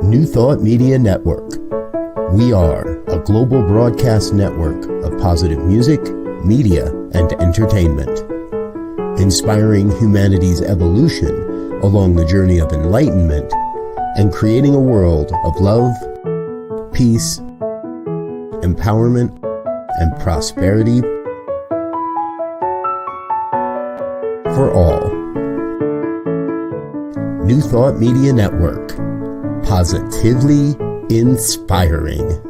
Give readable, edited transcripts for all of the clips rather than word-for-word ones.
New Thought Media Network. We are a global broadcast network of positive music, media, and entertainment, inspiring humanity's evolution along the journey of enlightenment and creating a world of love, peace, empowerment, and prosperity for all. New Thought Media Network. Positively inspiring.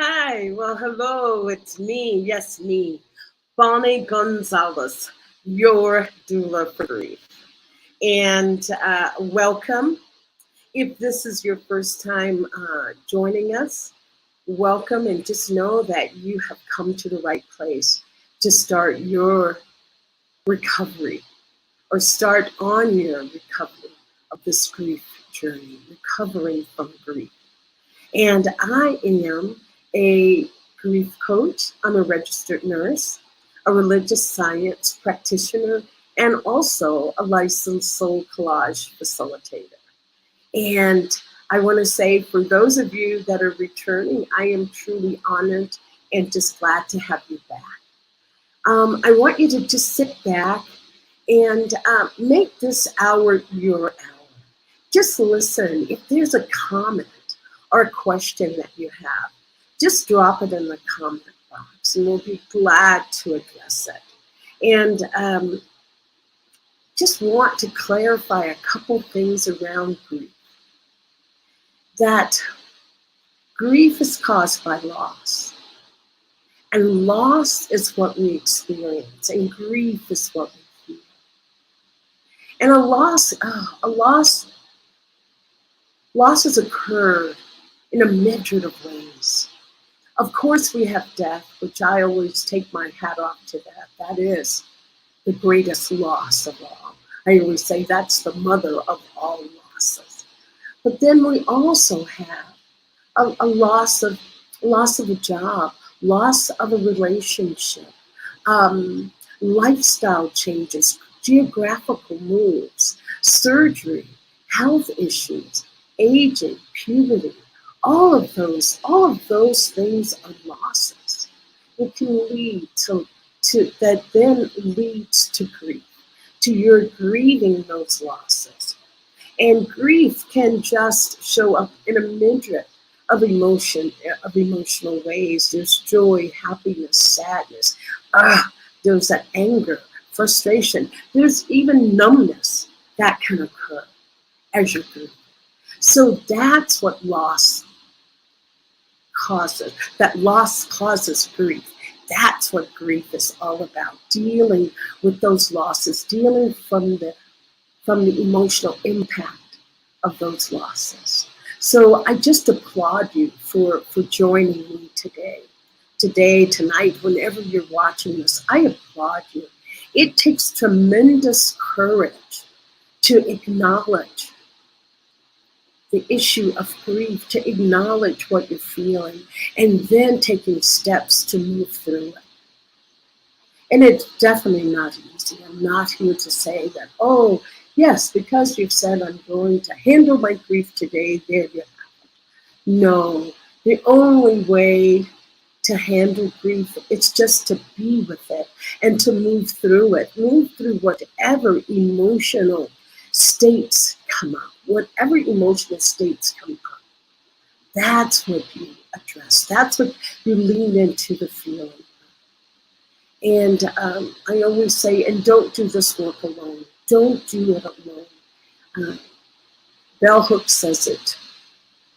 Hi, well, hello, it's me, yes, me, Bonnie Gonzalez, your doula for grief. And welcome. If this is your first time joining us, welcome, and just know that you have come to the right place to start your recovery or start on your recovery of this grief journey, recovering from grief. And I am a grief coach. I'm a registered nurse, a religious science practitioner, and also a licensed soul collage facilitator. And I want to say, for those of you that are returning, I am truly honored and just glad to have you back. I want you to just sit back and make this hour your hour. Just listen. If there's a comment or a question that you have, just drop it in the comment box and we'll be glad to address it. And just want to clarify a couple things around grief. That grief is caused by loss. And loss is what we experience, and grief is what we feel. And losses occur in a myriad of ways. Of course, we have death, which I always take my hat off to that. That is the greatest loss of all. I always say that's the mother of all losses. But then we also have a loss of a job, loss of a relationship, lifestyle changes, geographical moves, surgery, health issues, aging, puberty. All of those things are losses. It can lead to that then leads to grief, to your grieving those losses. And grief can just show up in a myriad of emotional ways. There's joy, happiness, sadness. There's that anger, frustration. There's even numbness that can occur as you're grieving. So that's what loss causes. That loss causes grief. That's what grief is all about. Dealing with those losses, dealing from the emotional impact of those losses. So I just applaud you for joining me today, tonight, whenever you're watching this. I applaud you. It takes tremendous courage to acknowledge the issue of grief, to acknowledge what you're feeling, and then taking steps to move through it. And it's definitely not easy. I'm not here to say that, oh, yes, because you've said I'm going to handle my grief today, there you have it. No, the only way to handle grief, it's just to be with it and to move through it, move through whatever emotional states come up, whatever emotional states come up. That's what you address. That's what you lean into the feeling. And I always say, and don't do this work alone. Don't do it alone. Bell Hooks says it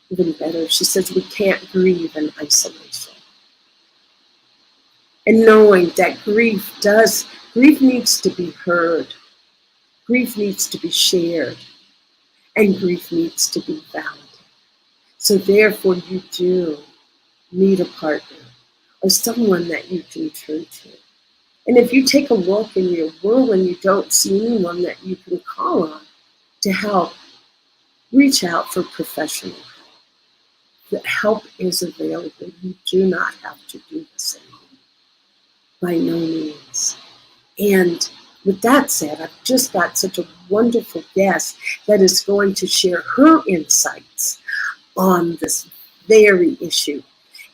even better. She says we can't grieve in isolation. and knowing that grief needs to be heard, grief needs to be shared, and grief needs to be validated. So therefore you do need a partner or someone that you can turn to. And if you take a look in your world and you don't see anyone that you can call on to help, reach out for professional help. The help is available. You do not have to do this alone, by no means. And with that said, I've just got such a wonderful guest that is going to share her insights on this very issue.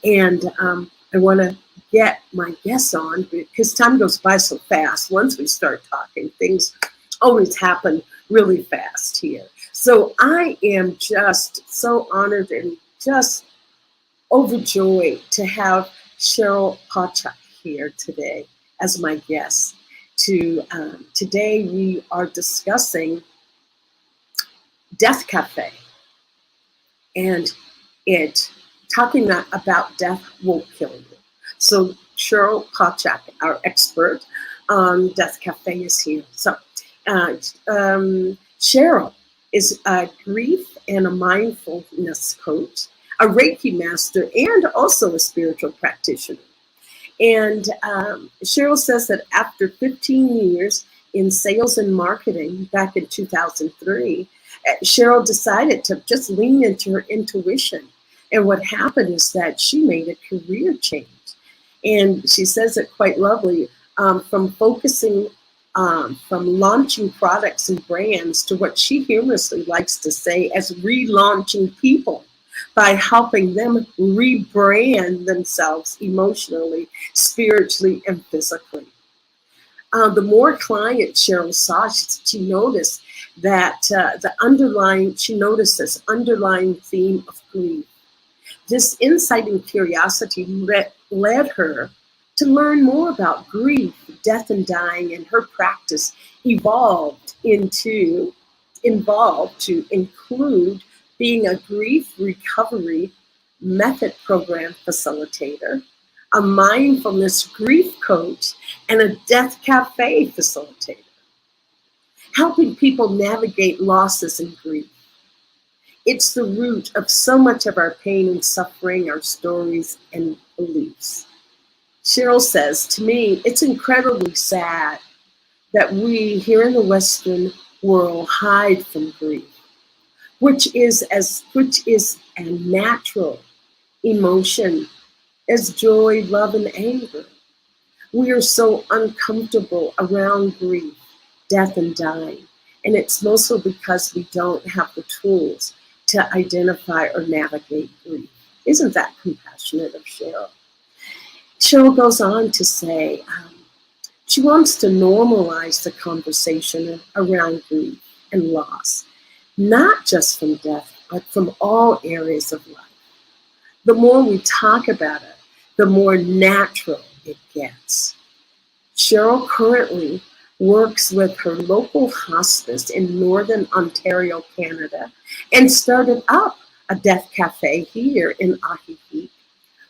And I want to get my guests on because time goes by so fast. Once we start talking, things always happen really fast here. So I am just so honored and just overjoyed to have Cheryl Pauchuk here today as my guest. Today we are discussing Death Café, and talking about death won't kill you. So Cheryl Pauchuk, our expert on Death Café, is here. So Cheryl is a grief and a mindfulness coach, a Reiki master, and also a spiritual practitioner. And Cheryl says that after 15 years in sales and marketing back in 2003, Cheryl decided to just lean into her intuition. And what happened is that she made a career change. And she says it quite lovely, from focusing, from launching products and brands to what she humorously likes to say as relaunching people by helping them rebrand themselves emotionally, spiritually, and physically. The more clients Cheryl saw, she noticed that she noticed this underlying theme of grief. This insight and curiosity led her to learn more about grief, death, and dying, and her practice evolved to include being a grief recovery method program facilitator, a mindfulness grief coach, and a Death Café facilitator, helping people navigate losses and grief. It's the root of so much of our pain and suffering, our stories and beliefs. Cheryl says, to me, it's incredibly sad that we here in the Western world hide from grief, which is a natural emotion as joy, love, and anger. We are so uncomfortable around grief, death, and dying. And it's mostly because we don't have the tools to identify or navigate grief. Isn't that compassionate of Cheryl? Cheryl goes on to say, she wants to normalize the conversation around grief and loss, not just from death, but from all areas of life. The more we talk about it, the more natural it gets. Cheryl currently works with her local hospice in Northern Ontario, Canada, and started up a Death Café here in Ahihik,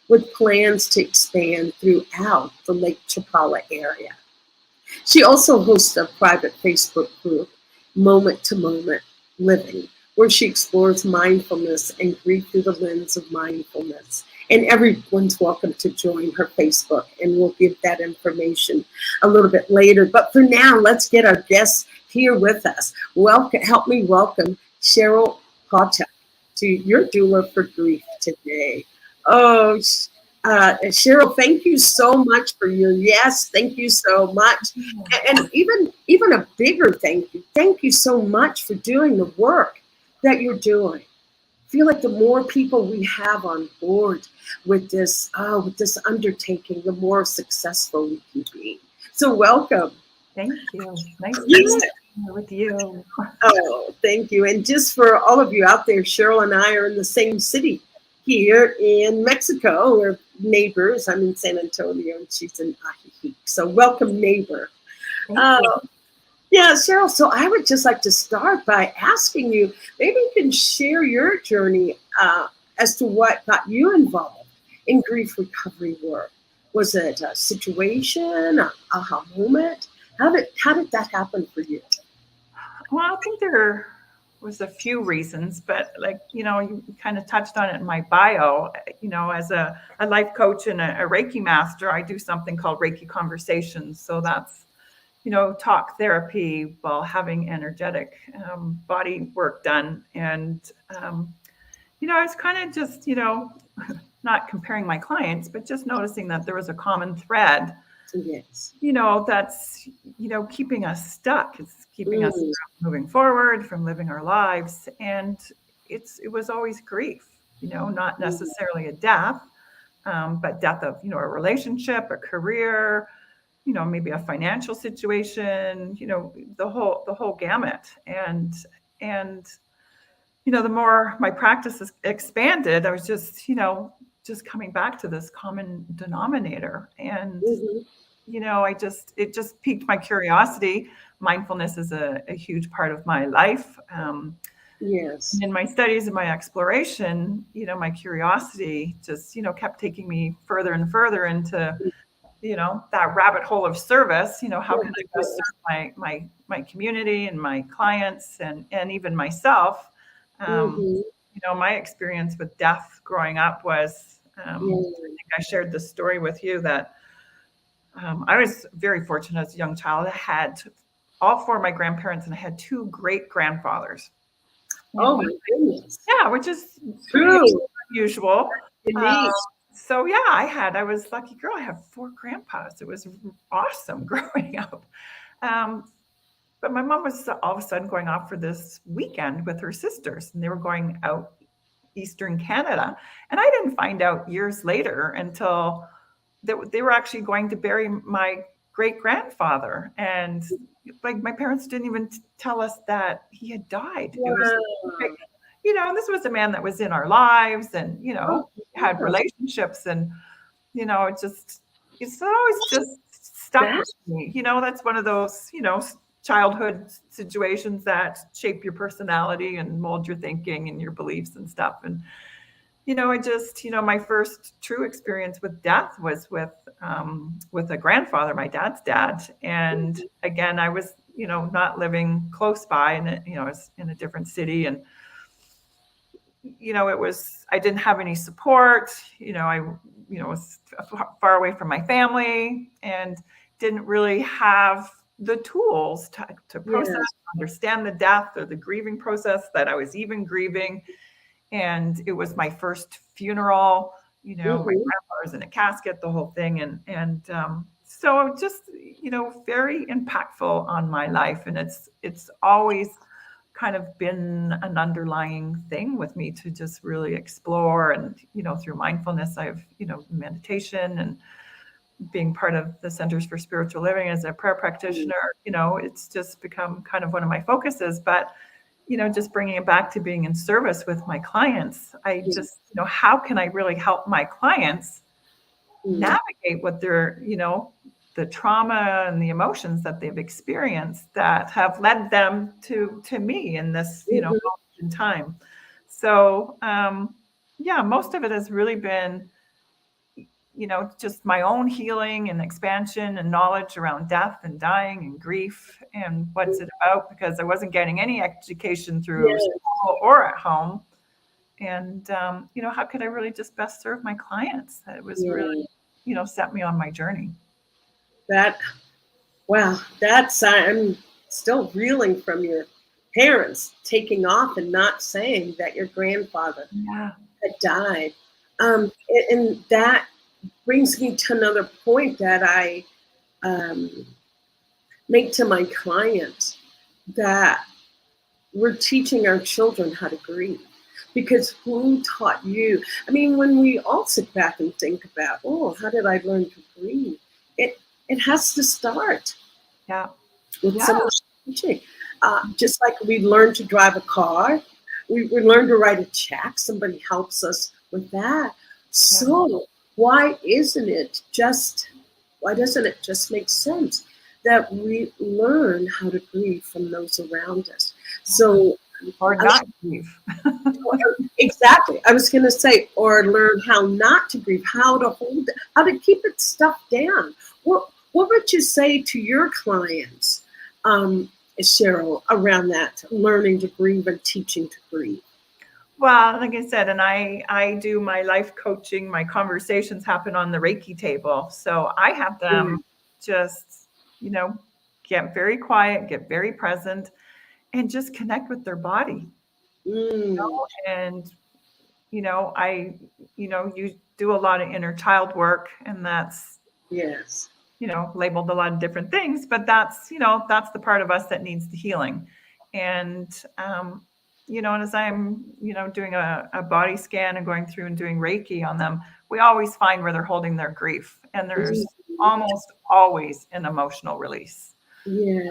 with plans to expand throughout the Lake Chapala area. She also hosts a private Facebook group, Moment to Moment Living, where she explores mindfulness and grief through the lens of mindfulness. And everyone's welcome to join her Facebook, and we'll give that information a little bit later. But for now, let's get our guests here with us. Help me welcome Cheryl Pauchuk to Your Doula for Grief today. Oh, Cheryl, thank you so much for your yes. Thank you so much. And even a bigger thank you. Thank you so much for doing the work that you're doing. I feel like the more people we have on board with this undertaking, the more successful we can be. So welcome. Thank you. Nice to be here with you. Oh, thank you. And just for all of you out there, Cheryl and I are in the same city here in Mexico. We're neighbors. I'm in San Antonio and she's in Ahihik. So welcome, neighbor. Yeah, Cheryl, so I would just like to start by asking you, maybe you can share your journey as to what got you involved in grief recovery work. Was it a situation, a aha moment? How did that happen for you? Well, I think there was a few reasons, but you kind of touched on it in my bio. As a life coach and a Reiki master, I do something called Reiki Conversations. So that's, talk therapy while having energetic body work done. And, I was kind of just, not comparing my clients, but just noticing that there was a common thread, Yes. That's, keeping us stuck. It's keeping us from moving forward, from living our lives. And it was always grief, not necessarily a death, but death of, a relationship, a career, maybe a financial situation, the whole gamut. And the more my practice is expanded, I was just coming back to this common denominator. And, it just piqued my curiosity. Mindfulness is a huge part of my life. Yes. In my studies and my exploration, my curiosity just, kept taking me further and further into, that rabbit hole of service. How can I best serve my community and my clients and even myself? My experience with death growing up was, I think I shared this story with you that I was very fortunate as a young child. I had all four of my grandparents and I had two great grandfathers. Oh my goodness. Yeah, which is pretty unusual. So yeah, I was lucky girl. I have four grandpas. It was awesome growing up. But my mom was all of a sudden going off for this weekend with her sisters, and they were going out Eastern Canada. And I didn't find out years later until they were actually going to bury my great grandfather. And my parents didn't even tell us that he had died. It was, and this was a man that was in our lives and, had relationships and, it's always just stuck with me. That's one of those, childhood situations that shape your personality and mold your thinking and your beliefs and stuff. And, I just, my first true experience with death was with a grandfather, my dad's dad. And again, I was, not living close by and, I was in a different city and, I didn't have any support, I, was far away from my family and didn't really have the tools to process, understand the death or the grieving process that I was even grieving. And it was my first funeral, my grandfather's in a casket, the whole thing. And so just, very impactful on my life. And it's always kind of been an underlying thing with me to just really explore. And, through mindfulness, I've, meditation and being part of the Centers for Spiritual Living as a prayer practitioner, it's just become kind of one of my focuses. But, just bringing it back to being in service with my clients, I just, how can I really help my clients navigate what they're, the trauma and the emotions that they've experienced that have led them to me in this, moment in time. So, most of it has really been, just my own healing and expansion and knowledge around death and dying and grief and what's it about, because I wasn't getting any education through school or at home. And, how could I really just best serve my clients? That was really, set me on my journey. I'm still reeling from your parents taking off and not saying that your grandfather had died. And that brings me to another point that I make to my clients, that we're teaching our children how to grieve. Because who taught you? I mean, when we all sit back and think about, how did I learn to grieve? It has to start with someone teaching. Just like we learn to drive a car, we learn to write a check. Somebody helps us with that. So why doesn't it just make sense that we learn how to grieve from those around us? So or not grieve. Exactly. I was going to say, or learn how not to grieve, how to hold it, how to keep it stuffed down. What would you say to your clients, Cheryl, around that, learning to grieve and teaching to grieve? Well, like I said, and I do my life coaching, my conversations happen on the Reiki table. So I have them just, get very quiet, get very present, and just connect with their body. And, you do a lot of inner child work, and that's, Yes. Labeled a lot of different things, but that's the part of us that needs the healing. And, and as I'm, doing a body scan and going through and doing Reiki on them, we always find where they're holding their grief. And there's almost always an emotional release. Yeah.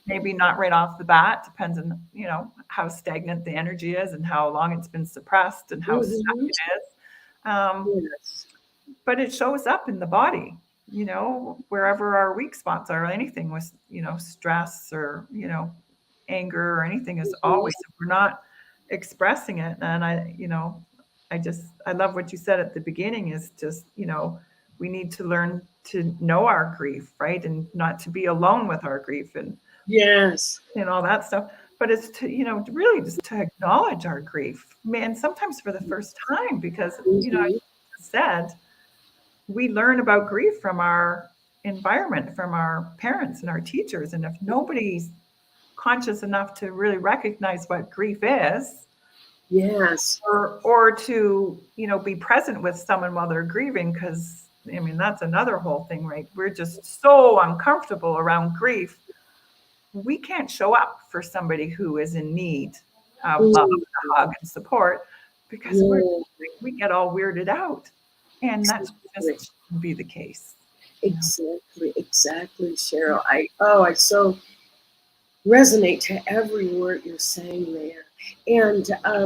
Maybe not right off the bat, depends on, how stagnant the energy is and how long it's been suppressed and how stuck it is. Yes. But it shows up in the body, wherever our weak spots are. Anything with, stress or, anger or anything is always, if we're not expressing it. And I love what you said at the beginning is just, we need to learn to know our grief, right? And not to be alone with our grief and yes, and all that stuff. But it's to, really just to acknowledge our grief. Man, sometimes for the first time, because, I said, we learn about grief from our environment, from our parents and our teachers. And if nobody's conscious enough to really recognize what grief is, yes, or to, be present with someone while they're grieving, because that's another whole thing, right? We're just so uncomfortable around grief. We can't show up for somebody who is in need of love, a hug, and support, because we get all weirded out. And that just shouldn't be the case. Exactly, Cheryl. I so resonate to every word you're saying there. And I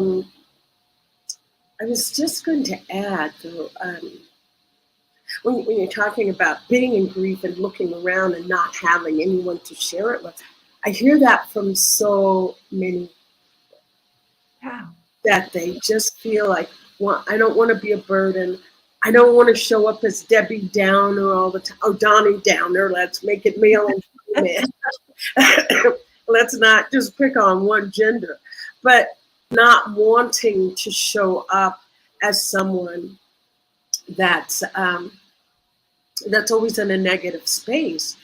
was just going to add, though, when you're talking about being in grief and looking around and not having anyone to share it with, I hear that from so many. Yeah. That they just feel like, well, I don't want to be a burden. I don't want to show up as Debbie Downer all the time. Oh, Donnie Downer. Let's make it male and female. Let's not just pick on one gender, but not wanting to show up as someone that's always in a negative space.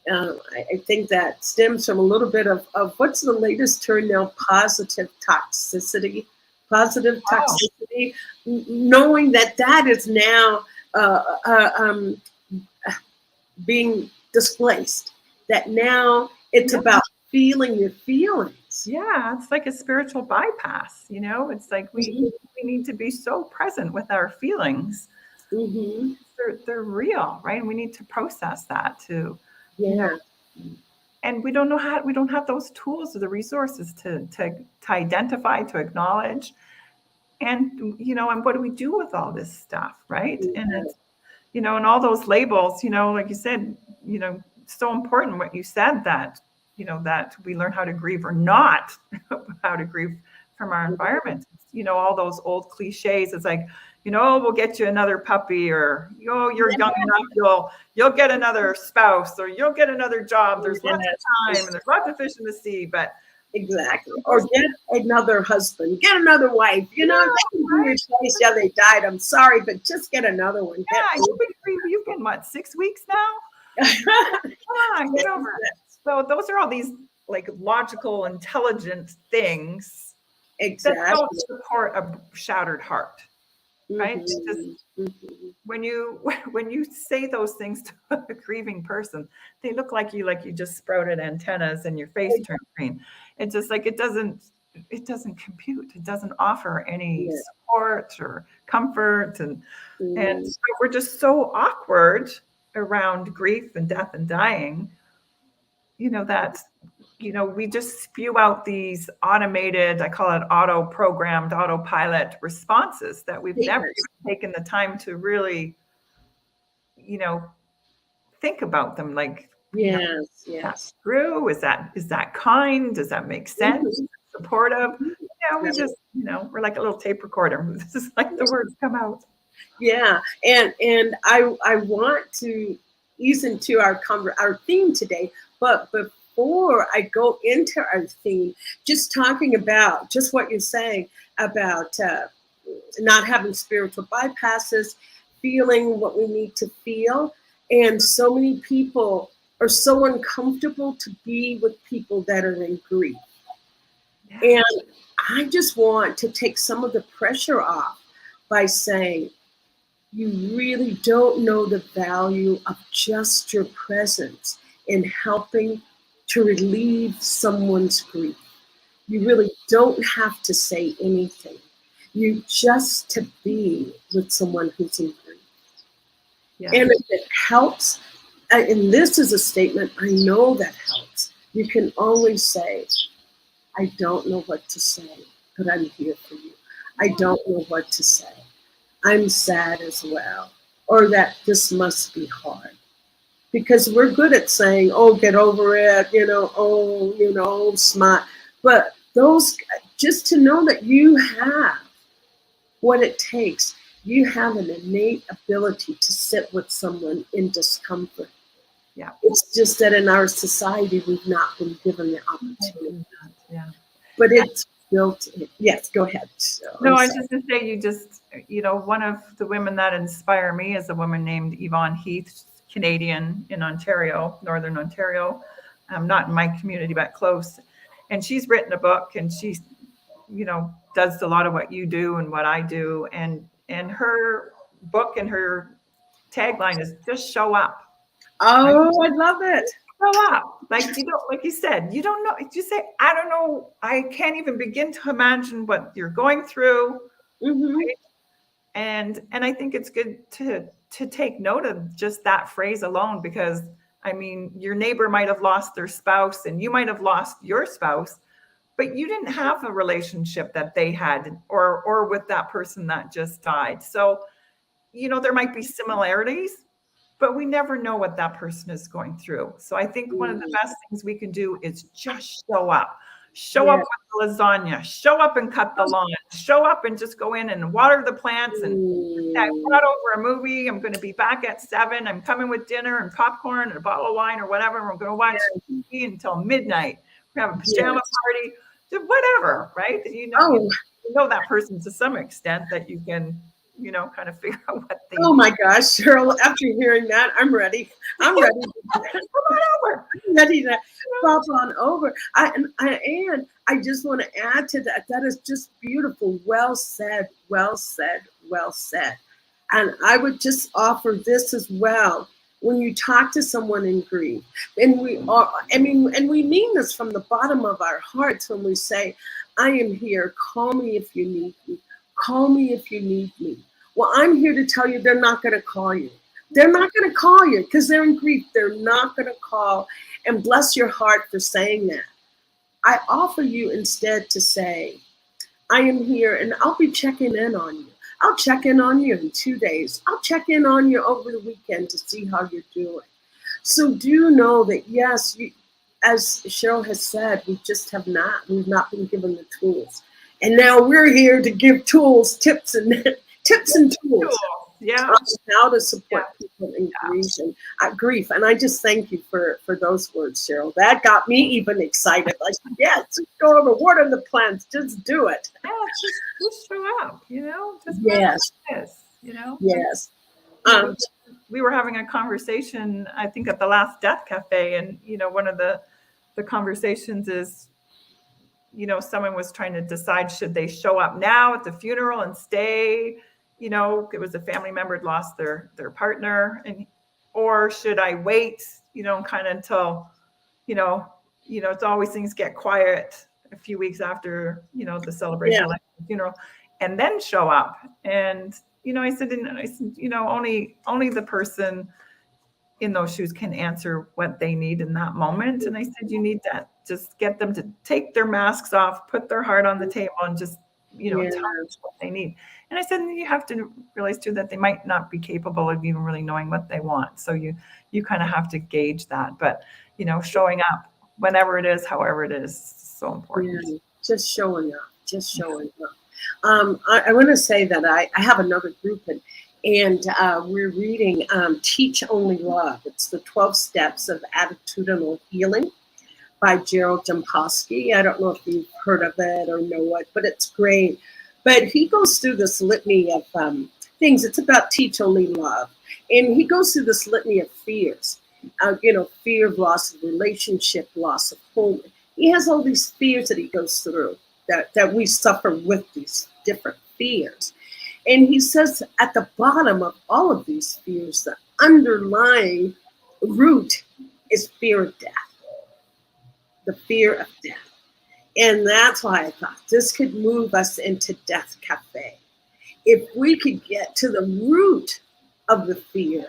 I think that stems from a little bit of what's the latest term now? Positive toxicity. Knowing that is now being displaced. That now it's about feeling your feelings. Yeah, it's like a spiritual bypass. It's like we need to be so present with our feelings. They're real, right? And we need to process that too. Yeah. And we don't have those tools or the resources to identify, to acknowledge. And, and what do we do with all this stuff, right? Yeah. And it's, and all those labels, like you said, so important what you said, that, that we learn how to grieve or not how to grieve from our environment. All those old cliches. It's like, we'll get you another puppy, or, you're young enough, you'll get another spouse, or you'll get another job. There's lots of time and there's lots of fish in the sea, but exactly. Or get another husband, get another wife, they can be replaced. Yeah, they died. I'm sorry, but just get another one. Yeah, you've been what, 6 weeks now? Come on, get over it. So those are all these like logical, intelligent things that don't support a shattered heart. Right? When you say those things to a grieving person, they look like you just sprouted antennas and your face turned green. It's just like it doesn't compute. It doesn't offer any support or comfort, and so we're just so awkward around grief and death and dying. That we just spew out these automated, I call it auto-programmed, autopilot responses that we've never even taken the time to really, think about them. Like, is that true? Is that kind? Does that make sense? Supportive? Yeah, we just, we're like a little tape recorder. This is like the words come out. Yeah, and I want to ease into our theme today, but before I go into our theme, just talking about just what you're saying about not having spiritual bypasses, feeling what we need to feel, and so many people are so uncomfortable to be with people that are in grief. Yeah. And I just want to take some of the pressure off by saying, you really don't know the value of just your presence in helping to relieve someone's grief. You really don't have to say anything. You just to be with someone who's in grief. Yeah. And if it helps, and this is a statement, I know that helps. You can always say, I don't know what to say, but I'm here for you. I don't know what to say. I'm sad as well. Or that this must be hard. Because we're good at saying, oh, get over it, smile. But those, just to know that you have what it takes. You have an innate ability to sit with someone in discomfort. Yeah. It's just that in our society, we've not been given the opportunity. Yeah. But it's built in. Yes, go ahead. No, I was just going to say, you just, one of the women that inspire me is a woman named Yvonne Heath, Canadian in Ontario, Northern Ontario. Not in my community, but close. And she's written a book, and she's, does a lot of what you do and what I do. And her book and her tagline is just show up. Oh, I love it. Show up. Like you said, you don't know. You say, I don't know. I can't even begin to imagine what you're going through. Mm-hmm. Right? And I think it's good to take note of just that phrase alone, because your neighbor might have lost their spouse and you might have lost your spouse, but you didn't have a relationship that they had or with that person that just died. So, there might be similarities, but we never know what that person is going through. So I think one of the best things we can do is just show up. Show up with the lasagna. Show up and cut the lawn. Show up and just go in and water the plants. And I brought over a movie. I'm going to be back at 7. I'm coming with dinner and popcorn and a bottle of wine or whatever. And we're going to watch TV until midnight. We're going to have a pajama party. Whatever, right? You know that person to some extent that you can, kind of figure out what they need. My gosh, Cheryl, after hearing that, I'm ready. I'm ready. Come on over. I'm ready to pop on over. And I just want to add to that. That is just beautiful. Well said, well said, well said. And I would just offer this as well. When you talk to someone in grief, and we mean this from the bottom of our hearts when we say, I am here, call me if you need me. Call me if you need me. Well, I'm here to tell you they're not going to call you. They're not going to call you because they're in grief. They're not going to call. And bless your heart for saying that. I offer you instead to say, I am here and I'll be checking in on you. I'll check in on you in 2 days. I'll check in on you over the weekend to see how you're doing. So do know that, yes, as Cheryl has said, we've not been given the tools. And now we're here to give tools, tips and tools. Yeah. On how to support people in grief. And I just thank you for those words, Cheryl. That got me even excited. Like, yes, just go over, water the plants, just do it. Yeah, just show up, Just yes. Yes. We were having a conversation, I think, at the last Death Café, and one of the conversations is, someone was trying to decide, should they show up now at the funeral and stay? It was a family member had lost their partner, or should I wait, kind of until, it's always things get quiet a few weeks after, the celebration, like the funeral, and then show up. And, I said, only the person in those shoes can answer what they need in that moment. And I said, you need to just get them to take their masks off, put their heart on the table, and just, tell them what they need. And I said, you have to realize too that they might not be capable of even really knowing what they want. So you kind of have to gauge that. But, showing up whenever it is, however it is, so important. Just showing up. just showing up. I want to say that I have another group, and we're reading Teach Only Love. It's the 12 Steps of Attitudinal Healing by Cheryl Pauchuk. I don't know if you've heard of it or know it, but it's great. But he goes through this litany of things. It's about teach only love. And he goes through this litany of fears, fear of loss of relationship, loss of home. He has all these fears that he goes through that we suffer with these different fears. And he says at the bottom of all of these fears, the underlying root is fear of death, the fear of death. And that's why I thought this could move us into Death Café. If we could get to the root of the fear,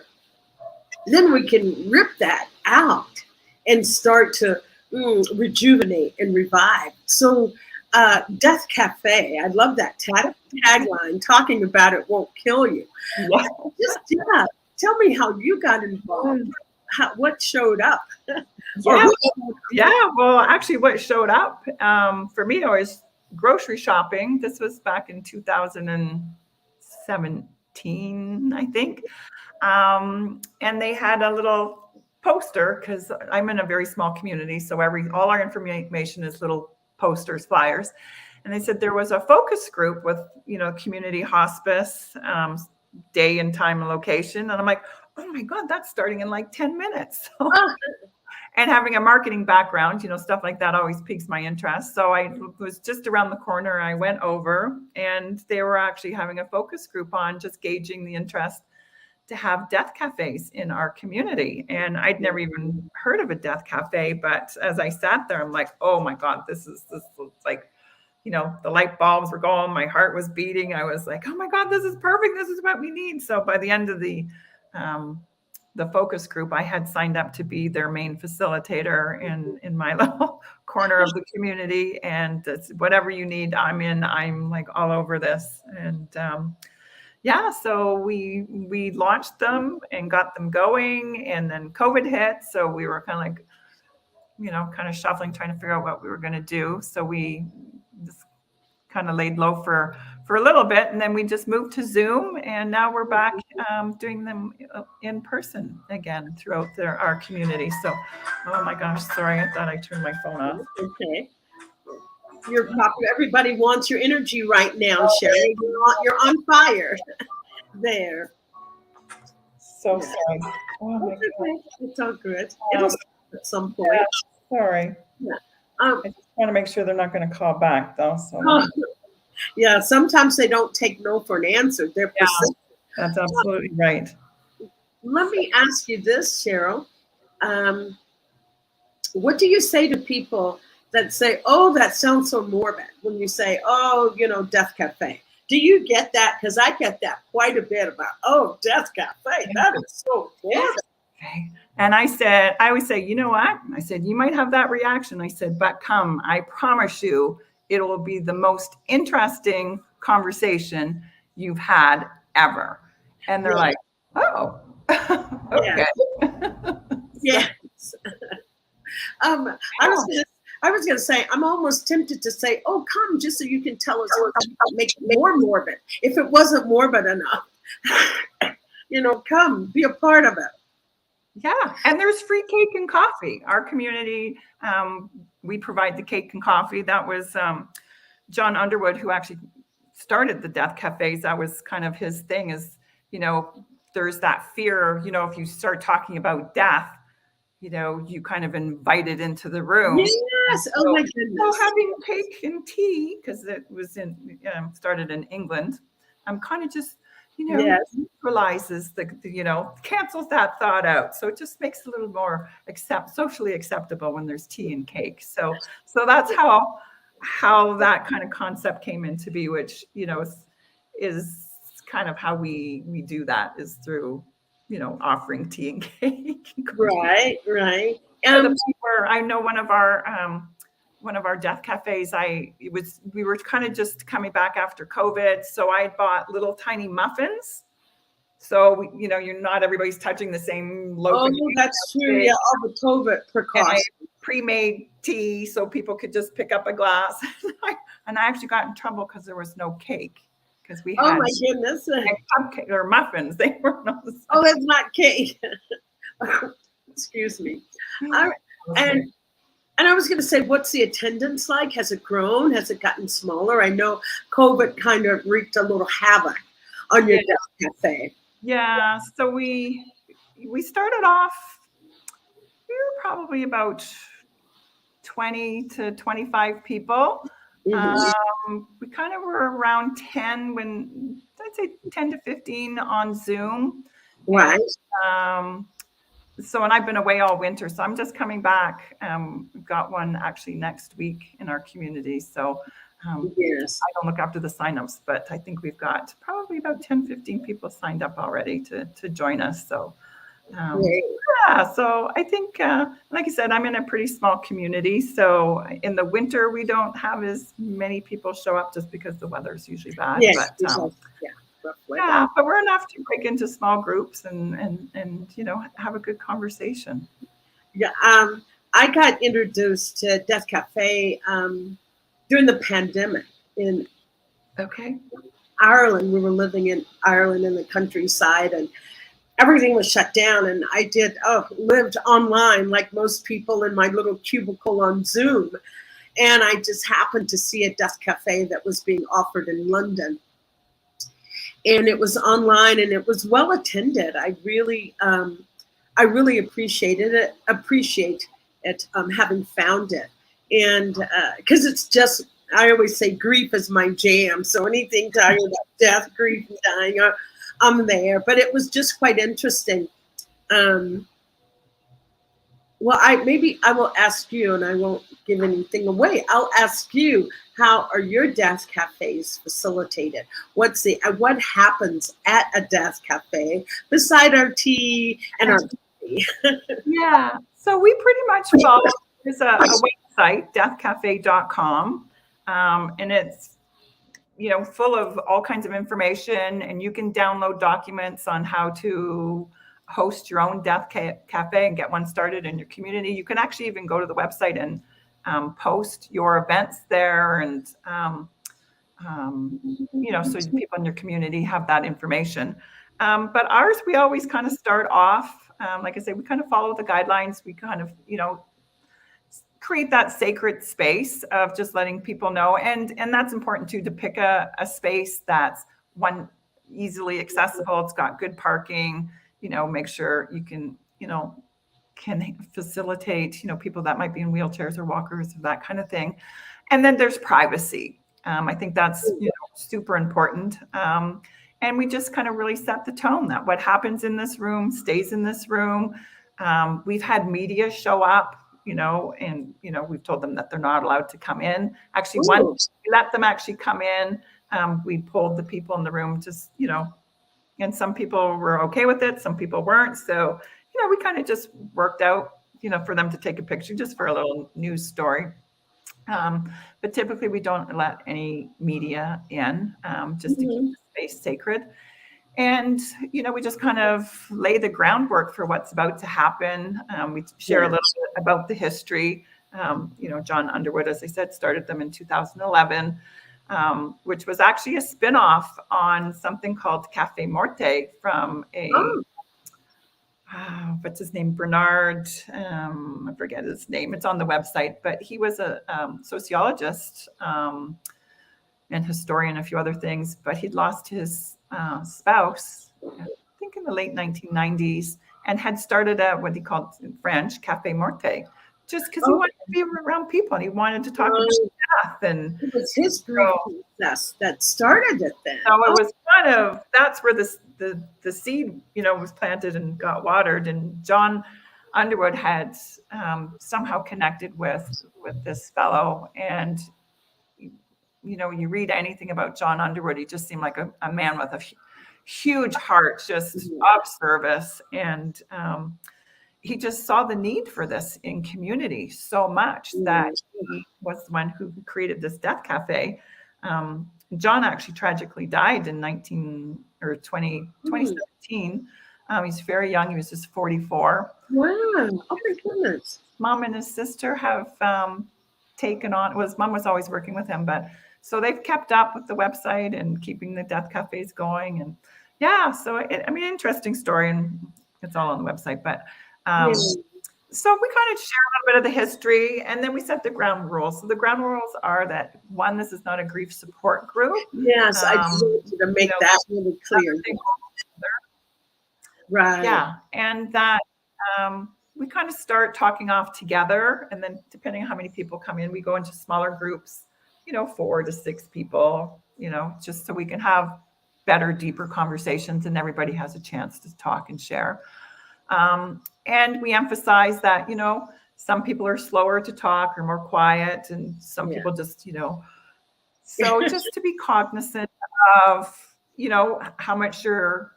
then we can rip that out and start to rejuvenate and revive. So Death Café, I love that tagline, talking about it won't kill you. Yeah. Tell me how you got involved. What showed up? Well, actually what showed up for me was grocery shopping. This was back in 2017, I think. And they had a little poster, because I'm in a very small community, so all our information is little posters, flyers. And they said there was a focus group with, community hospice, day and time and location. And I'm like, oh my God, that's starting in like 10 minutes. So, and having a marketing background, stuff like that always piques my interest. So I was just around the corner. I went over, and they were actually having a focus group on just gauging the interest to have death cafes in our community. And I'd never even heard of a death cafe. But as I sat there, I'm like, oh my God, this is like, the light bulbs were going, my heart was beating. I was like, oh my God, this is perfect. This is what we need. So by the end of the focus group, I had signed up to be their main facilitator in my little corner of the community. And it's whatever you need, I'm like all over this. And so we launched them and got them going, and then COVID hit. So we were kind of shuffling, trying to figure out what we were going to do. So we just kind of laid low for a little bit, and then we just moved to Zoom, and now we're back doing them in person again throughout our community. So, oh my gosh, sorry, I thought I turned my phone off. Okay. You're popular. Everybody wants your energy right now, Cheryl. You're on fire there. So sorry. Oh my God. It's all good. It'll stop at some point. Yeah, sorry. Yeah. I just want to make sure they're not going to call back, though. So. Yeah, sometimes they don't take no for an answer. They're persistent. That's absolutely right. Let me ask you this, Cheryl. What do you say to people that say, oh, that sounds so morbid, when you say, oh, Death Cafe? Do you get that? Because I get that quite a bit about, oh, Death Cafe. That is so morbid. Okay. And I always say, you know what? I said, you might have that reaction. I said, but come, I promise you, it will be the most interesting conversation you've had ever. And they're like, oh, okay. Yes. I was going to say, I'm almost tempted to say, oh, come, just so you can tell us how to make it more morbid. If it wasn't morbid enough, come, be a part of it. Yeah. And there's free cake and coffee. Our community, we provide the cake and coffee. That was John Underwood, who actually started the Death Cafes. That was kind of his thing is, there's that fear, if you start talking about death, you kind of invite it into the room. Yes. Oh my goodness. So having cake and tea, because it was started in England, I'm kind of just, neutralizes cancels that thought out. So it just makes it a little more socially acceptable when there's tea and cake. So that's how that kind of concept came into be, which, is kind of how we do that is through, offering tea and cake. Right. I know one of our death cafes, we were kind of just coming back after COVID. So I bought little tiny muffins. So, you're not everybody's touching the same loaf. Oh, that's true. Yeah, all the COVID precautions. I pre-made tea so people could just pick up a glass. And I actually got in trouble because there was no cake, because we Oh had my goodness. cupcake or muffins. They were not the same. Oh, it's not cake. Excuse me. And I was going to say, what's the attendance like? Has it grown? Has it gotten smaller? I know COVID kind of wreaked a little havoc on your Death Cafe. Yeah. So we started off, we were probably about 20 to 25 people. Mm-hmm. We kind of were around 10 when, I'd say 10 to 15 on Zoom. Right. And, and I've been away all winter, so I'm just coming back. We've got one actually next week in our community. So yes. I don't look after the signups, but I think we've got probably about 10, 15 people signed up already to join us. So yeah, so I think, like I said, I'm in a pretty small community. So in the winter, we don't have as many people show up just because the weather's usually bad. Yes, but, but we're enough to break into small groups and have a good conversation. Yeah, I got introduced to Death Cafe during the pandemic in Ireland. We were living in Ireland in the countryside, and everything was shut down. And I lived online like most people in my little cubicle on Zoom. And I just happened to see a Death Cafe that was being offered in London. And it was online, and it was well attended. I really appreciate it having found it. And because it's just, I always say grief is my jam. So anything talking about death, grief, and dying, I'm there. But it was just quite interesting. Well, I will ask you, and I won't give anything away. I'll ask you, how are your Death Cafes facilitated? What happens at a Death Cafe beside our tea and our tea? Yeah, so we pretty much follow. There's a website, deathcafe.com, and it's full of all kinds of information, and you can download documents on how to host your own Death Cafe and get one started in your community. You can actually even go to the website and post your events there, and so people in your community have that information. But ours, we always kind of start off, like I say, we kind of follow the guidelines. We kind of create that sacred space of just letting people know, and that's important too, to pick a space that's easily accessible. It's got good parking. Make sure you can facilitate, people that might be in wheelchairs or walkers, that kind of thing. And then there's privacy. I think that's super important. And we just kind of really set the tone that what happens in this room stays in this room. We've had media show up, and we've told them that they're not allowed to come in. Actually, once we let them actually come in, we pulled the people in the room, just, and some people were okay with it, some people weren't. So, we kind of just worked out, for them to take a picture just for a little news story. But typically we don't let any media in, just to keep the space sacred. And, we just kind of lay the groundwork for what's about to happen. We share a little bit about the history. John Underwood, as I said, started them in 2011, which was actually a spinoff on something called Cafe Morte from what's his name? Bernard, I forget his name. It's on the website, but he was a sociologist and historian, a few other things, but he'd lost his spouse, I think in the late 1990s, and had started what he called in French, Cafe Morte, just because he wanted to be around people and he wanted to talk about death. And it was his grief process that started it then. So it was kind of, that's where the seed, was planted and got watered. And John Underwood had somehow connected with this fellow. And, you read anything about John Underwood, he just seemed like a man with a huge heart, just of service. And he just saw the need for this in community so much that he was the one who created this Death Cafe. John actually tragically died in 2017. He's very young. He was just 44. Wow. Oh my goodness. Mom and his sister have taken on, mom was always working with him, but so they've kept up with the website and keeping the Death Cafes going. And yeah, so interesting story, and it's all on the website, but so we kind of share a little bit of the history, and then we set the ground rules. So the ground rules are that, one, this is not a grief support group. Yes, I just wanted you to make that really clear. Right. Yeah, and that we kind of start talking off together, and then depending on how many people come in, we go into smaller groups, 4 to 6 people, just so we can have better, deeper conversations, and everybody has a chance to talk and share. And we emphasize that, some people are slower to talk or more quiet, and some people just, so just to be cognizant of, how much you're,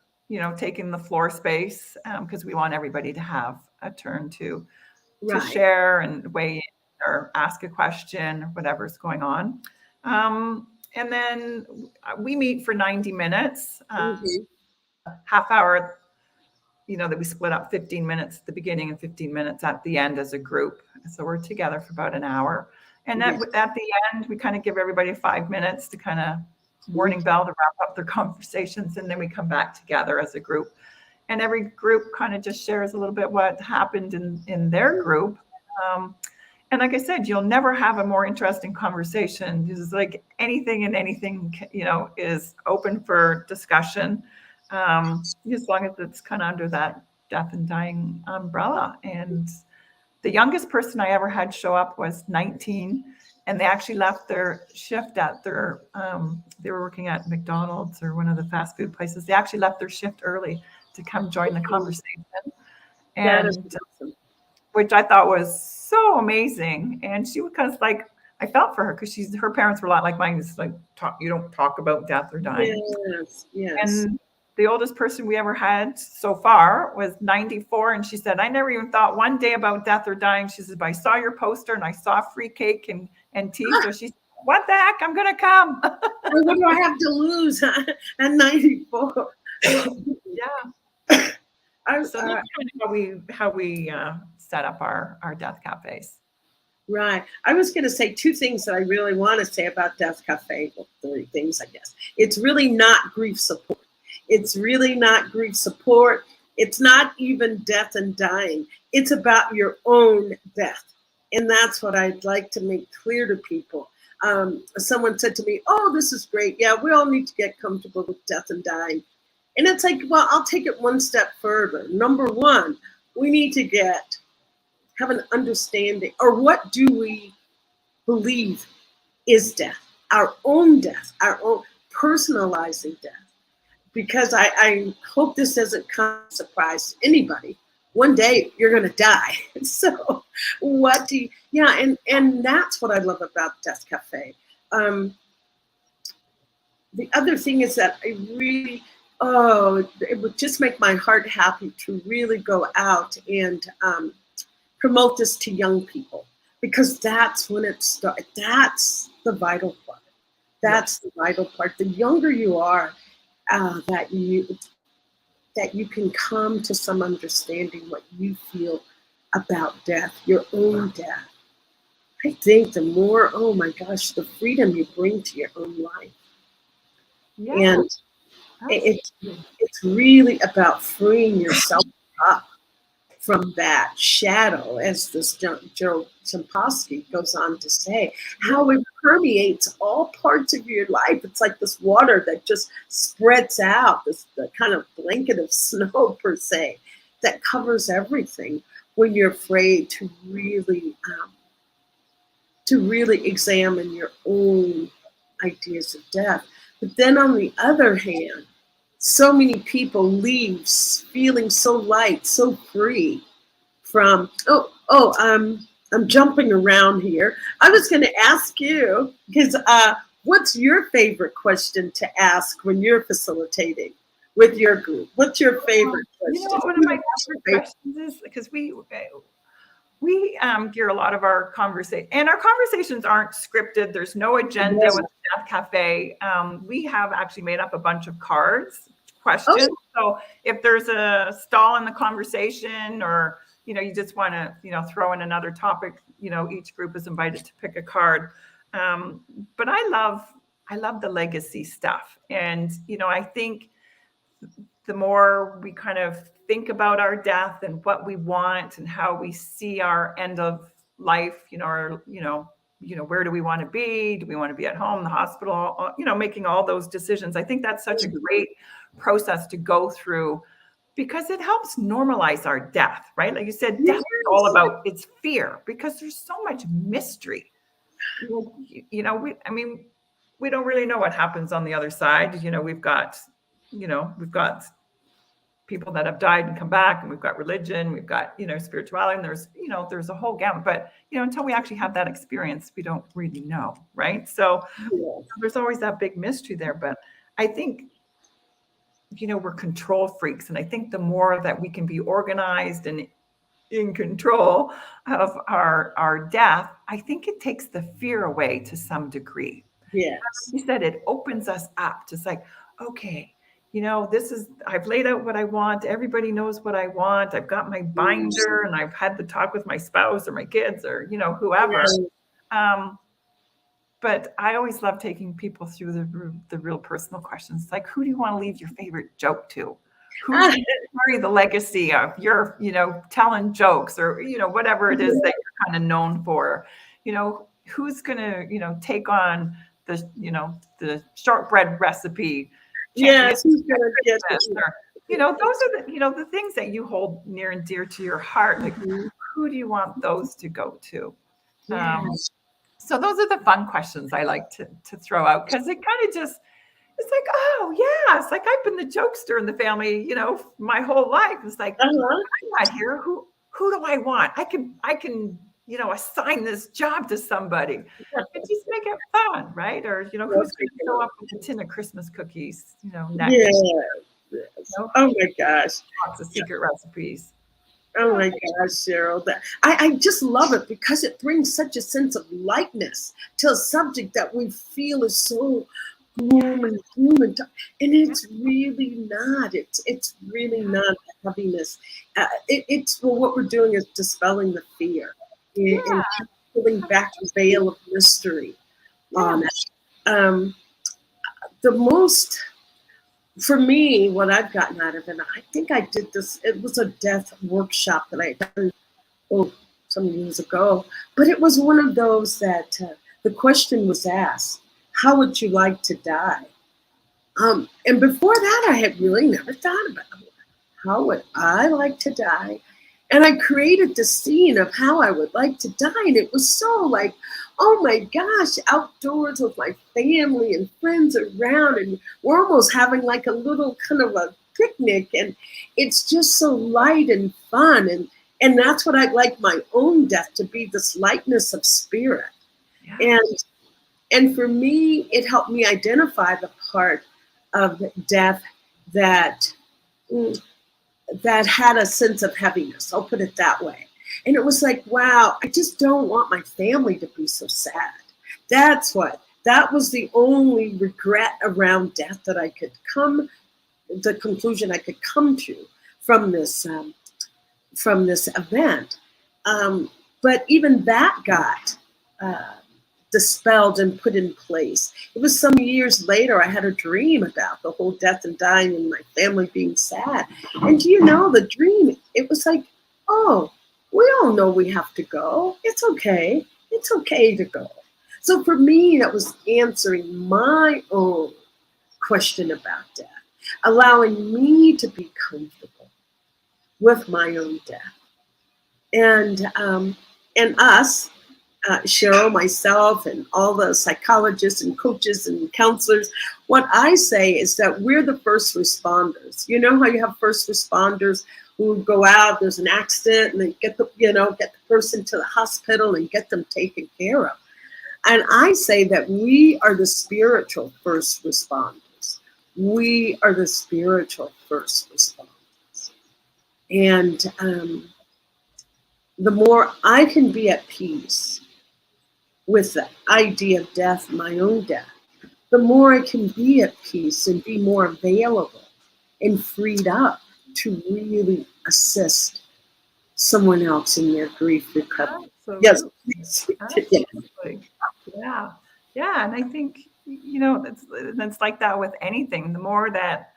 taking the floor space, because we want everybody to have a turn to share and weigh in or ask a question or whatever's going on. And then we meet for 90 minutes, half hour, that we split up 15 minutes at the beginning and 15 minutes at the end as a group. So we're together for about an hour. And at the end, we kind of give everybody 5 minutes to kind of warning bell to wrap up their conversations. And then we come back together as a group. And every group kind of just shares a little bit what happened in their group. And like I said, you'll never have a more interesting conversation. It's like anything and anything, is open for discussion. As long as it's kind of under that death and dying umbrella. And the youngest person I ever had show up was 19, and they actually left their shift at their, they were working at McDonald's or one of the fast food places. They actually left their shift early to come join the conversation. And awesome. Which I thought was so amazing. And she was kind of like, I felt for her because her parents were a lot like mine. It's like, you don't talk about death or dying. Yes. And the oldest person we ever had so far was 94. And she said, I never even thought one day about death or dying. She said, but I saw your poster and I saw free cake and tea. So she said, what the heck? I'm going to come. What do I have to lose at 94? Yeah. So that's kind of how we set up our death cafes. Right. I was going to say 2 things that I really want to say about Death Cafe. Well, 3 things, I guess. It's really not grief support. It's really not grief support. It's not even death and dying. It's about your own death. And that's what I'd like to make clear to people. Someone said to me, oh, this is great. Yeah, we all need to get comfortable with death and dying. And it's like, well, I'll take it one step further. Number 1, we need to have an understanding, or what do we believe is death? Our own death, our own personalizing death. Because I hope this doesn't come as a surprise to anybody. One day you're going to die. So what do you, and that's what I love about Death Cafe. The other thing is that I really, it would just make my heart happy to really go out and promote this to young people, because that's when it starts. That's the vital part. That's the vital part. The younger you are, that you can come to some understanding what you feel about death, your own death. I think the more, oh my gosh, the freedom you bring to your own life. Yeah, and it's really about freeing yourself up from that shadow, as this Cheryl Pauchuk goes on to say, how it permeates all parts of your life. It's like this water that just spreads out, the kind of blanket of snow, per se, that covers everything when you're afraid to really examine your own ideas of death. But then on the other hand, so many people leave feeling so light, so free from, I'm jumping around here. I was going to ask you, because what's your favorite question to ask when you're facilitating with your group? What's your favorite question? One of my favorite questions is, because we gear a lot of our conversation, and our conversations aren't scripted. There's no agenda with Death Cafe. We have actually made up a bunch of cards, questions. So if there's a stall in the conversation, or, you just want to, throw in another topic, each group is invited to pick a card. But I love the legacy stuff. And, I think the more we kind of think about our death and what we want and how we see our end of life, where do we want to be? Do we want to be at home, the hospital, making all those decisions. I think that's such a great process to go through, because it helps normalize our death, right? Like you said, death is all about, it's fear, because there's so much mystery. We don't really know what happens on the other side. We've got people that have died and come back, and we've got religion, we've got, spirituality, and there's a whole gamut, but, until we actually have that experience, we don't really know. Right. So there's always that big mystery there. But I think, we're control freaks. And I think the more that we can be organized and in control of our death, I think it takes the fear away to some degree. Yes. You said it opens us up to like, okay, I've laid out what I want. Everybody knows what I want. I've got my binder, and I've had the talk with my spouse or my kids or, whoever. But I always love taking people through the real personal questions. Like, who do you want to leave your favorite joke to? Who do you carry the legacy of your, telling jokes, or, whatever it is that you're kind of known for? Who's going to, take on the shortbread recipe? Yes, who's going to get this? Or, those are the things that you hold near and dear to your heart. Like, who do you want those to go to? So those are the fun questions I like to throw out, because it kind of just, it's like, oh yeah, it's like I've been the jokester in the family, my whole life. It's like, I'm not here. Who do I want? I can assign this job to somebody. And just make it fun, right? Or who's going to show up with a tin of Christmas cookies? Next. Oh my gosh, lots of secret recipes. Oh my gosh, Cheryl. I just love it, because it brings such a sense of lightness to a subject that we feel is so gloom and it's really not. It's really not heaviness. What we're doing is dispelling the fear and pulling back the veil of mystery on it. For me, what I've gotten out of it, I think I did this, it was a death workshop that I done some years ago, but it was one of those that the question was asked, how would you like to die? And before that, I had really never thought about it. How would I like to die? And I created the scene of how I would like to die. And it was so like, oh my gosh, outdoors with my family and friends around. And we're almost having like a little kind of a picnic. And it's just so light and fun. And that's what I'd like my own death to be, this lightness of spirit. Yeah. And for me, it helped me identify the part of death that had a sense of heaviness. I'll put it that way. And it was like, wow, I just don't want my family to be so sad. That was the only regret around death that I could the conclusion I could come to from this event. But even that got dispelled and put in place. It was some years later, I had a dream about the whole death and dying and my family being sad. And do you know, the dream, it was like, oh, we all know we have to go. It's okay. It's okay to go. So for me, that was answering my own question about death, allowing me to be comfortable with my own death. And us, Cheryl, myself, and all the psychologists and coaches and counselors, what I say is that we're the first responders. You know how you have first responders who go out, there's an accident, and they get the person to the hospital and get them taken care of. And I say that we are the spiritual first responders. We are the spiritual first responders. And the more I can be at peace with the idea of death, my own death, the more I can be at peace and be more available and freed up to really assist someone else in their grief recovery. Absolutely. Yes, please. Absolutely. Yeah. Yeah. And I think, that's like that with anything. The more that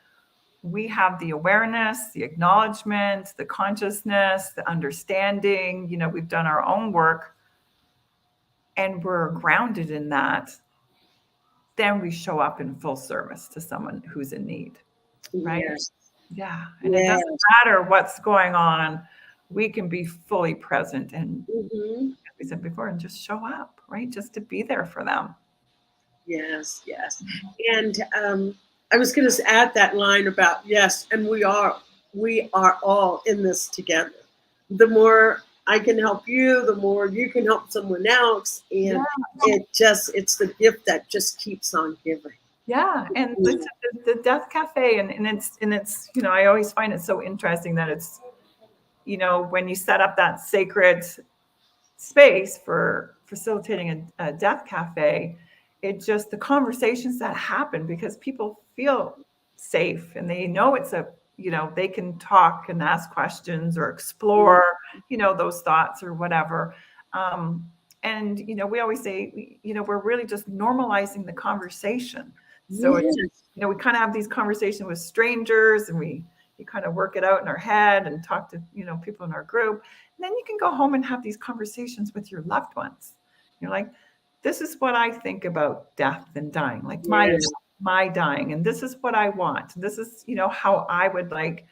we have the awareness, the acknowledgement, the consciousness, the understanding, we've done our own work and we're grounded in that, then we show up in full service to someone who's in need. Right? Yes. Yeah. And it doesn't matter what's going on. We can be fully present and, as we said before, and just show up, right? Just to be there for them. Yes, yes. And I was going to add that line about, yes, and we are all in this together. The more I can help you, the more you can help someone else. And it's the gift that just keeps on giving. Yeah. And the Death Cafe, and it's, I always find it so interesting that it's, when you set up that sacred space for facilitating a Death Cafe, it just, the conversations that happen, because people feel safe and they know it's they can talk and ask questions or explore, those thoughts or whatever. And, we always say, we're really just normalizing the conversation. So, it's, we kind of have these conversations with strangers and you kind of work it out in our head and talk to, people in our group. And then you can go home and have these conversations with your loved ones. You're like, this is what I think about death and dying, like my dying. And this is what I want. This is, how I would like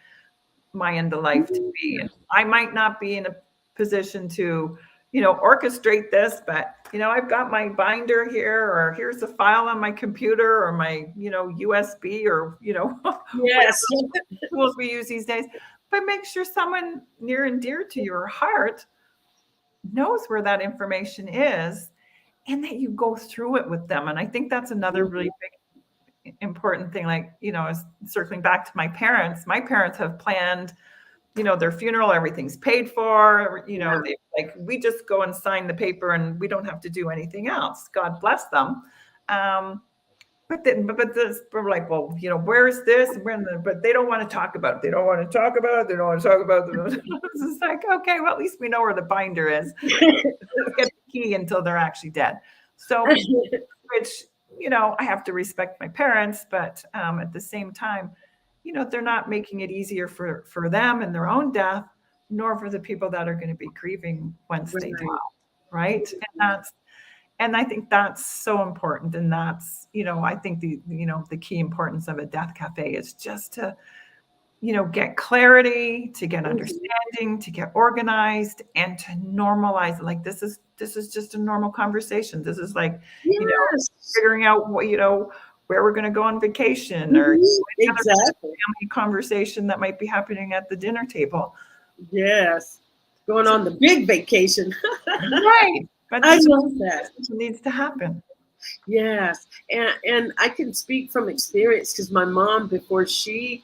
my end of life to be. And I might not be in a position to, orchestrate this, but, I've got my binder here, or here's a file on my computer, or my, USB, or, tools we use these days. But make sure someone near and dear to your heart knows where that information is and that you go through it with them. And I think that's another really big, important thing. Like, circling back to my parents have planned, their funeral, everything's paid for, we just go and sign the paper and we don't have to do anything else. God bless them. But we're like, well, where is this? But they don't want to talk about it. They don't want to talk about it. It's like, okay, well, at least we know where the binder is. Let's get the key until they're actually dead. So, which, I have to respect my parents, but at the same time, they're not making it easier for them in their own death, nor for the people that are going to be grieving once they do. Right. And I think that's so important. And that's, I think the key importance of a Death Cafe is just to, get clarity, to get understanding, to get organized, and to normalize it. Like, this is just a normal conversation. This is like, figuring out what, where we're going to go on vacation, or any other family conversation that might be happening at the dinner table. Yes. Going on the big vacation. Right. But I love that. It needs to happen. Yes. And I can speak from experience, because my mom, before she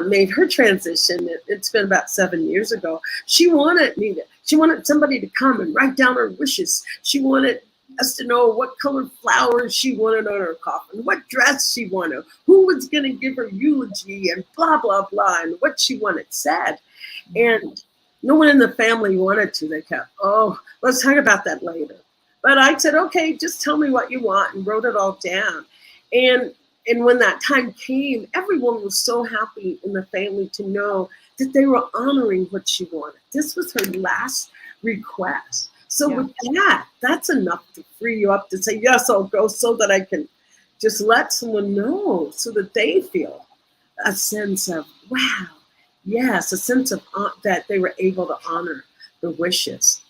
made her transition, it's been about 7 years ago, she wanted somebody to come and write down her wishes. She wanted us to know what colored flowers she wanted on her coffin, what dress she wanted, who was going to give her eulogy, and blah, blah, blah, and what she wanted said. And no one in the family wanted to. They kept, let's talk about that later. But I said, okay, just tell me what you want, and wrote it all down. And when that time came, everyone was so happy in the family to know that they were honoring what she wanted. This was her last request. So with that's enough to free you up to say, yes, I'll go, so that I can just let someone know, so that they feel a sense of, wow, yes, a sense of that they were able to honor the wishes.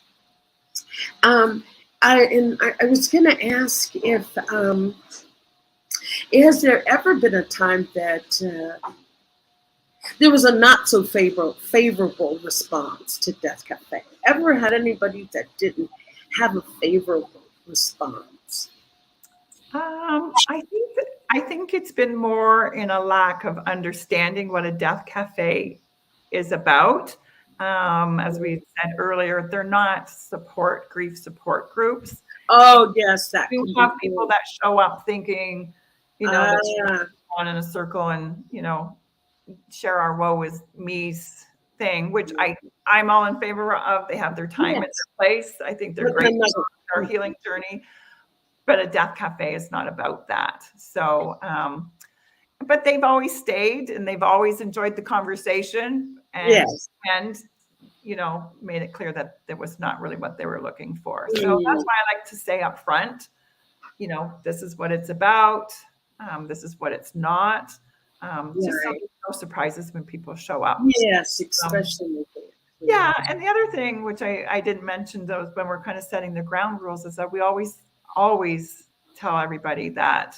I was going to ask if, has there ever been a time that there was a not so favorable response to Death Cafe? Ever had anybody that didn't have a favorable response? I think it's been more in a lack of understanding what a Death Cafe is about. As we said earlier, they're not grief support groups. Oh, yes. That we have people that show up thinking, they're on in a circle and, share our woe is me's thing, which I'm all in favor of. They have their time and their place. I think they're great for our healing journey. But a Death Cafe is not about that. So, but they've always stayed and they've always enjoyed the conversation and you know, made it clear that that was not really what they were looking for. So that's why I like to say up front, you know, this is what it's about. This is what it's not. Just so there's no surprises when people show up. Yes, especially. Yeah. And the other thing, which I didn't mention those when we're kind of setting the ground rules, is that we always tell everybody that,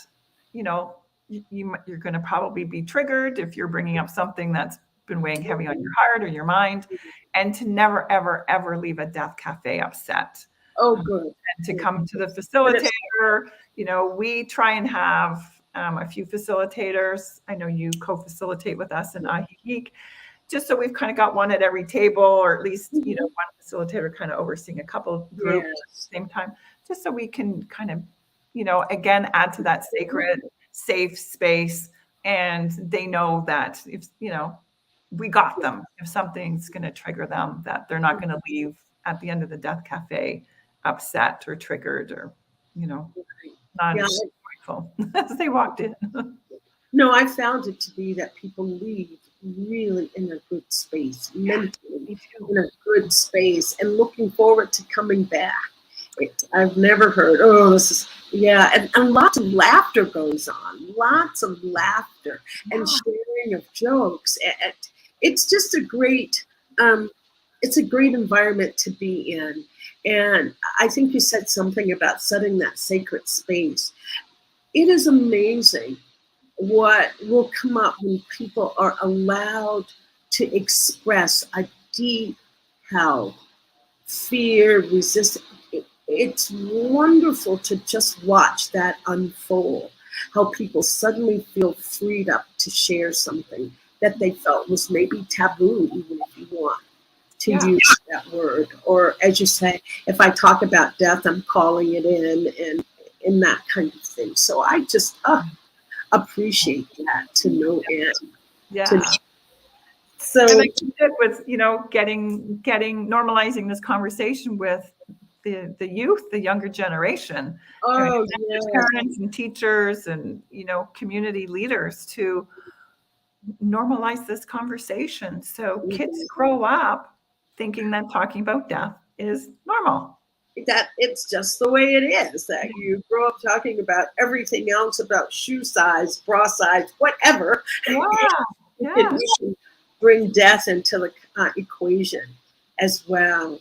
you know, you're going to probably be triggered if you're bringing up something that's been weighing heavy on your heart or your mind, and to never, ever, ever leave a Death Cafe upset. Oh, good. And to come to the facilitator, you know, we try and have a few facilitators. I know you co-facilitate with us in Ahihik, just so we've kind of got one at every table, or at least, you know, one facilitator kind of overseeing a couple of groups at the same time, just so we can kind of, you know, again, add to that sacred, safe space. And they know that if, you know, we got them, if something's going to trigger them, that they're not going to leave at the end of the Death Cafe upset or triggered or, you know, not joyful as they walked in. No, I found it to be that people leave really in a good space, mentally in a good space, and looking forward to coming back. I've never heard, oh, this is, and lots of laughter goes on, lots of laughter and sharing of jokes. It's just a great, it's a great environment to be in. And I think you said something about setting that sacred space. It is amazing what will come up when people are allowed to express a deep held fear, resistance. It's wonderful to just watch that unfold, how people suddenly feel freed up to share something that they felt was maybe taboo, even if you want to use that word. Or as you say, if I talk about death, I'm calling it in that kind of thing. So I just appreciate that to no end. Yeah. So and like you did with, you know, getting normalizing this conversation with the youth, the younger generation, parents and teachers and, you know, community leaders to normalize this conversation. So kids grow up thinking that talking about death is normal. That it's just the way it is, that you grow up talking about everything else, about shoe size, bra size, whatever. Bring death into the equation as well.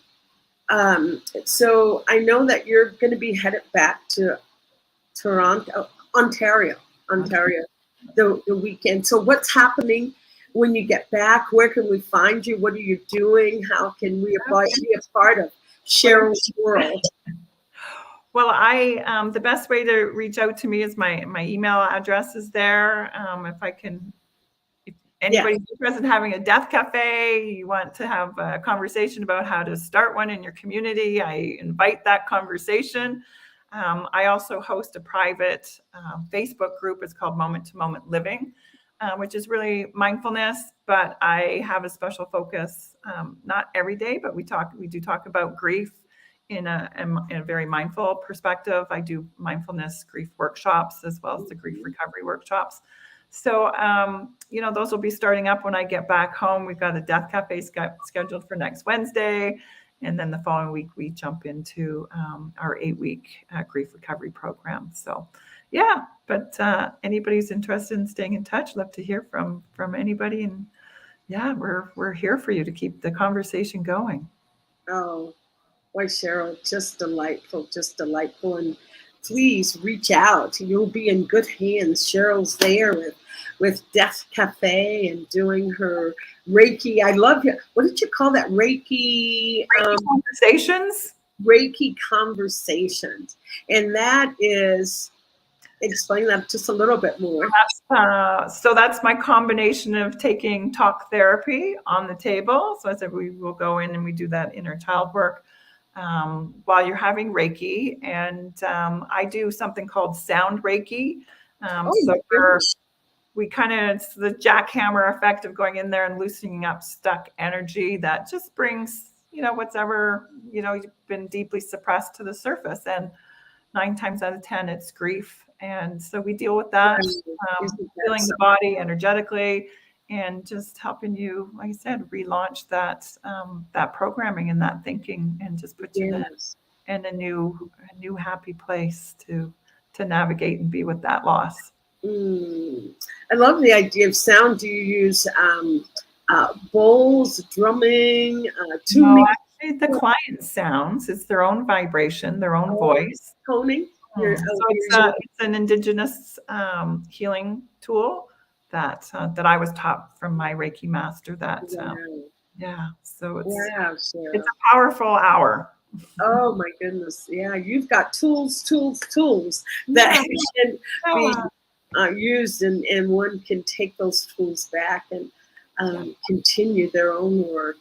So I know that you're going to be headed back to Toronto, Ontario, the weekend. So what's happening when you get back? Where can we find you? What are you doing? How can we be a part of Cheryl's world? Well, the best way to reach out to me is my email address is there. If anybody's interested in having a Death Cafe, you want to have a conversation about how to start one in your community, I invite that conversation. I also host a private Facebook group. It's called Moment to Moment Living, which is really mindfulness, but I have a special focus, not every day, but we do talk about grief in a very mindful perspective. I do mindfulness grief workshops as well as the grief recovery workshops. So, you know, those will be starting up when I get back home. We've got a Death Cafe scheduled for next Wednesday. And then the following week, we jump into our 8-week grief recovery program. So, yeah, but anybody who's interested in staying in touch, love to hear from anybody. And yeah, we're here for you to keep the conversation going. Oh, boy, Cheryl, just delightful. And please reach out. You'll be in good hands. Cheryl's there with Death Cafe and doing her Reiki. I love you. What did you call that? Reiki conversations? Reiki conversations. And that is, explain that just a little bit more. So that's my combination of taking talk therapy on the table. So I said we will go in and we do that inner child work while you're having Reiki. And I do something called sound Reiki. we kind of, it's the jackhammer effect of going in there and loosening up stuck energy that just brings, what's ever, you've been deeply suppressed to the surface. And 9 times out of 10, it's grief. And so we deal with that, feeling the body energetically and just helping you, like I said, relaunch that programming and that thinking and just put you in a new happy place to navigate and be with that loss. I love the idea of sound. Do you use bowls, drumming, tuning? No, actually, the client sounds. It's their own vibration, their own voice. Toning. So it's an indigenous healing tool that I was taught from my Reiki master. So it's a powerful hour. Oh my goodness! Yeah, you've got tools that can be used, and one can take those tools back and continue their own work,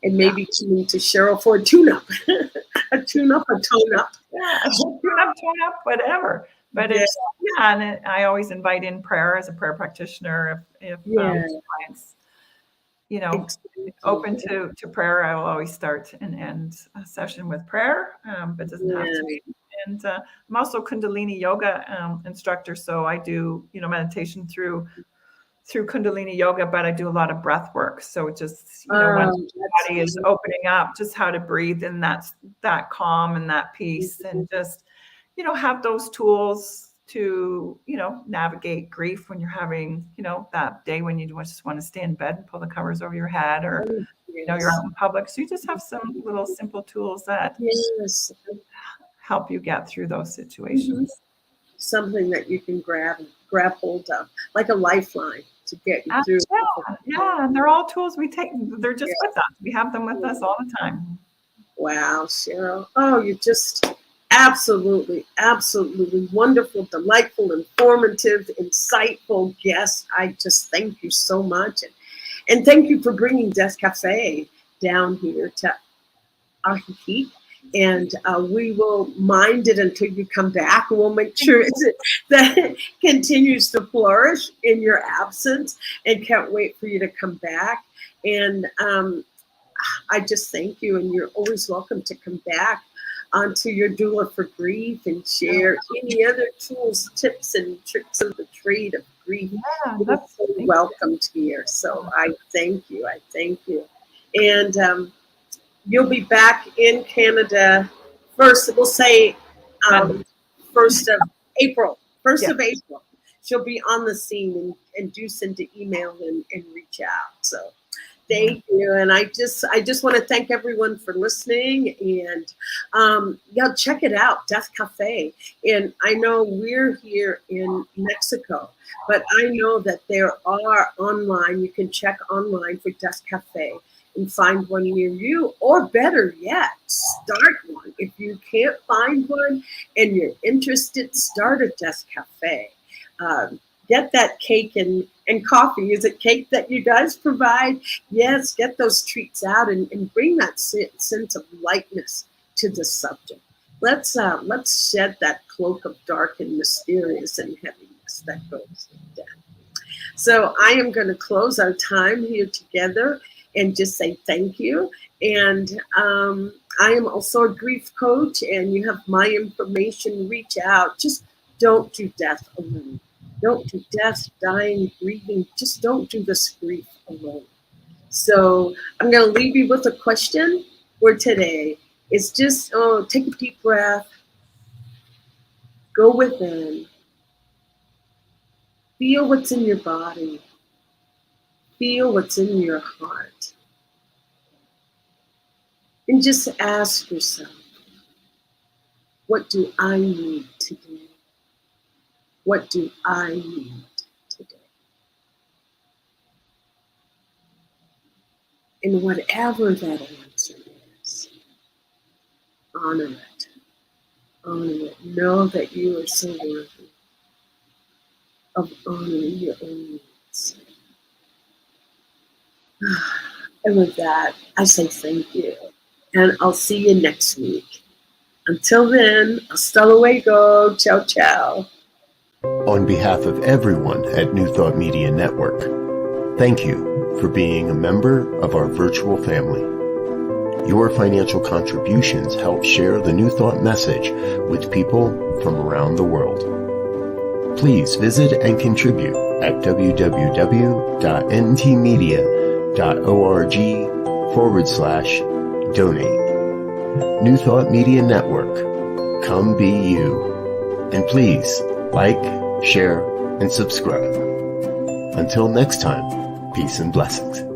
and maybe tune to Cheryl for a tune-up, a tune-up, a tone-up. Tone up, whatever. But and I always invite in prayer as a prayer practitioner. If clients, open to prayer, I will always start and end a session with prayer, but it doesn't have to be. And I'm also Kundalini yoga instructor, so I do meditation through Kundalini yoga, but I do a lot of breath work. So it just when the body is opening up, just how to breathe in that calm and that peace, and just have those tools to navigate grief when you're having that day when you just want to stay in bed and pull the covers over your head, or you're out in public. So you just have some little simple tools that help you get through those situations. Something that you can grab hold of, like a lifeline to get you through. Yeah, and they're all tools we take. They're just with us. We have them with us all the time. Wow, Cheryl. Oh, you're just absolutely wonderful, delightful, informative, insightful guest. I just thank you so much. And thank you for bringing Death Café down here to Ahiki. And we will mind it until you come back, and we'll make sure that it continues to flourish in your absence, and can't wait for you to come back. And I just thank you, and you're always welcome to come back onto Your Doula for Grief and share any other tools, tips, and tricks of the trade of grief. You're so welcomed here. So I thank you. And you'll be back in Canada first, we'll say 1st of April. 1st of April. She'll be on the scene, and do send an email and reach out. So thank you. And I just want to thank everyone for listening. And check it out, Death Café. And I know we're here in Mexico, but I know that there are online, you can check online for Death Café and find one near you, or better yet, start one. If you can't find one and you're interested, start a Death Café. Get that cake and coffee. Is it cake that you guys provide? Yes, get those treats out and bring that sense of lightness to the subject. Let's shed that cloak of dark and mysterious and heaviness that goes with death. So I am going to close our time here together and just say thank you. And I am also a grief coach, and you have my information. Reach out. Just don't do death alone. Don't do death, dying, grieving. Just don't do this grief alone. So I'm going to leave you with a question for today. It's just, take a deep breath. Go within. Feel what's in your body. Feel what's in your heart. And just ask yourself, what do I need today? What do I need today? And whatever that answer is, honor it. Honor it. Know that you are so worthy of honoring your own needs. And with that, I say thank you. And I'll see you next week. Until then, hasta luego. Ciao, ciao. On behalf of everyone at New Thought Media Network, thank you for being a member of our virtual family. Your financial contributions help share the New Thought message with people from around the world. Please visit and contribute at www.ntmedia.org/donate. New Thought Media Network. Come be you. And please like, share, and subscribe. Until next time, peace and blessings.